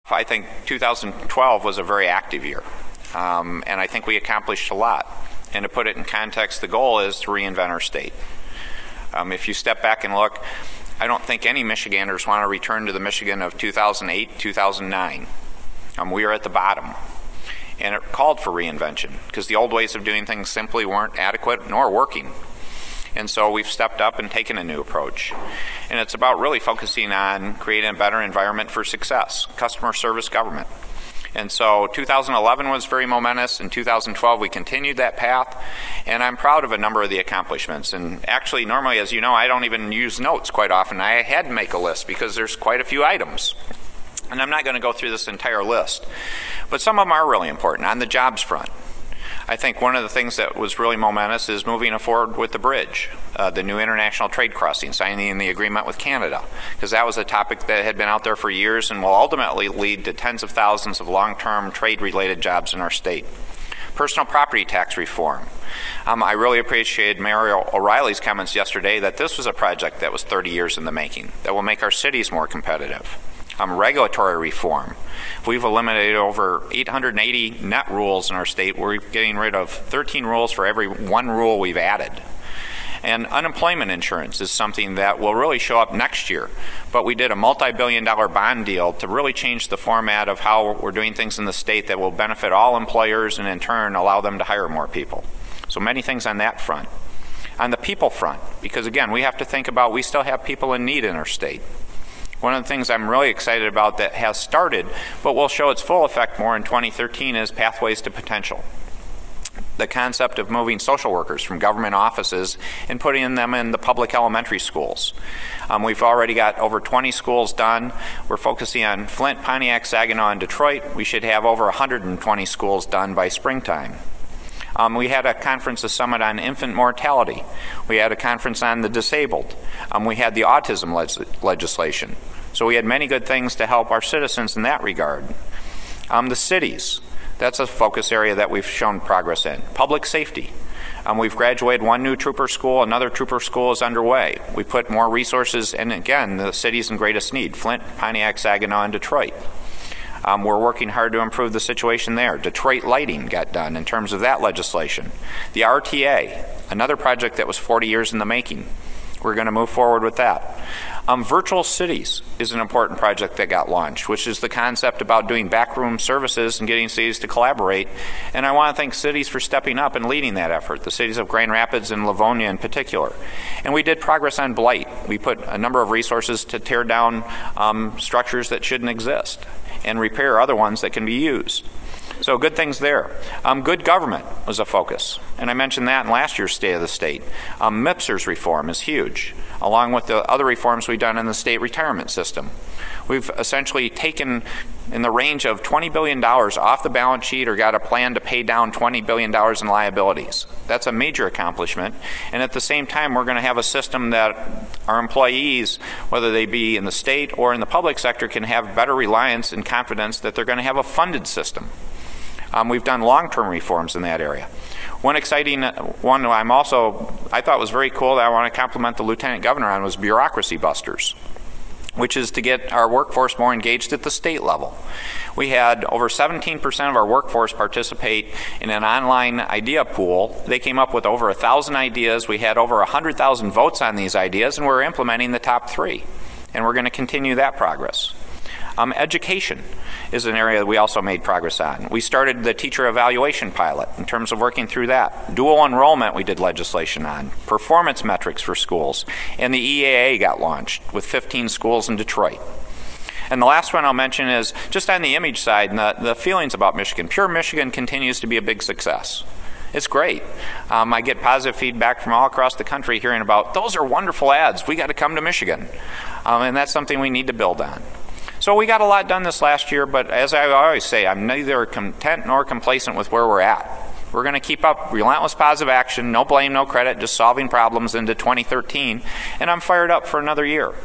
I think 2012 was a very active year, and I think we accomplished a lot. And to put it in context, the goal is to reinvent our state. If you step back and look, I don't think any Michiganders want to return to the Michigan of 2008, 2009. We are at the bottom. And it called for reinvention because the old ways of doing things simply weren't adequate nor working. And so we've stepped up and taken a new approach. And it's about really focusing on creating a better environment for success, customer service government. And so 2011 was very momentous. In 2012, we continued that path. And I'm proud of a number of the accomplishments. And actually, normally, as you know, I don't even use notes quite often. I had to make a list because there's quite a few items. And I'm not going to go through this entire list. But some of them are really important. On the jobs front, I think one of the things that was really momentous is moving forward with the bridge, the new international trade crossing, signing the agreement with Canada, because that was a topic that had been out there for years and will ultimately lead to tens of thousands of long-term trade-related jobs in our state. Personal property tax reform. I really appreciated Mayor O'Reilly's comments yesterday that this was a project that was 30 years in the making, that will make our cities more competitive. Regulatory reform. We've eliminated over 880 net rules in our state. We're getting rid of 13 rules for every one rule we've added. And unemployment insurance is something that will really show up next year. But we did a multi-billion-dollar bond deal to really change the format of how we're doing things in the state that will benefit all employers and in turn allow them to hire more people. So many things on that front. On the people front, because again, we have to think about we still have people in need in our state. One of the things I'm really excited about that has started, but will show its full effect more in 2013, is Pathways to Potential. The concept of moving social workers from government offices and putting them in the public elementary schools. We've already got over 20 schools done. We're focusing on Flint, Pontiac, Saginaw, and Detroit. We should have over 120 schools done by springtime. We had a conference, a summit on infant mortality. We had a conference on the disabled. We had the autism legislation. So we had many good things to help our citizens in that regard. The cities, that's a focus area that we've shown progress in. Public safety. We've graduated one new trooper school, another trooper school is underway. We put more resources in, again, the cities in greatest need, Flint, Pontiac, Saginaw, and Detroit. We're working hard to improve the situation there. Detroit lighting got done in terms of that legislation. The RTA, another project that was 40 years in the making. We're going to move forward with that. Virtual cities is an important project that got launched, which is the concept about doing backroom services and getting cities to collaborate. And I want to thank cities for stepping up and leading that effort, the cities of Grand Rapids and Livonia in particular. And we did progress on blight. We put a number of resources to tear down structures that shouldn't exist and repair other ones that can be used. So good things there. Good government was a focus, and I mentioned that in last year's State of the State. MIPSR's reform is huge, along with the other reforms we've done in the state retirement system. We've essentially taken in the range of $20 billion off the balance sheet or got a plan to pay down $20 billion in liabilities. That's a major accomplishment. And at the same time, we're going to have a system that our employees, whether they be in the state or in the public sector, can have better reliance and confidence that they're going to have a funded system. We've done long-term reforms in that area. One exciting one I thought was very cool that I want to compliment the Lieutenant Governor on was bureaucracy busters, which is to get our workforce more engaged at the state level. We had over 17% of our workforce participate in an online idea pool. They came up with over 1,000 ideas. We had over 100,000 votes on these ideas, and we're implementing the top 3. And we're going to continue that progress. Education is an area that we also made progress on. We started the teacher evaluation pilot in terms of working through that. Dual enrollment we did legislation on. Performance metrics for schools. And the EAA got launched with 15 schools in Detroit. And the last one I'll mention is just on the image side and the feelings about Michigan. Pure Michigan continues to be a big success. It's great. I get positive feedback from all across the country hearing about, those are wonderful ads. We got to come to Michigan. And that's something we need to build on. So we got a lot done this last year, but as I always say, I'm neither content nor complacent with where we're at. We're going to keep up relentless positive action, no blame, no credit, just solving problems into 2013, and I'm fired up for another year.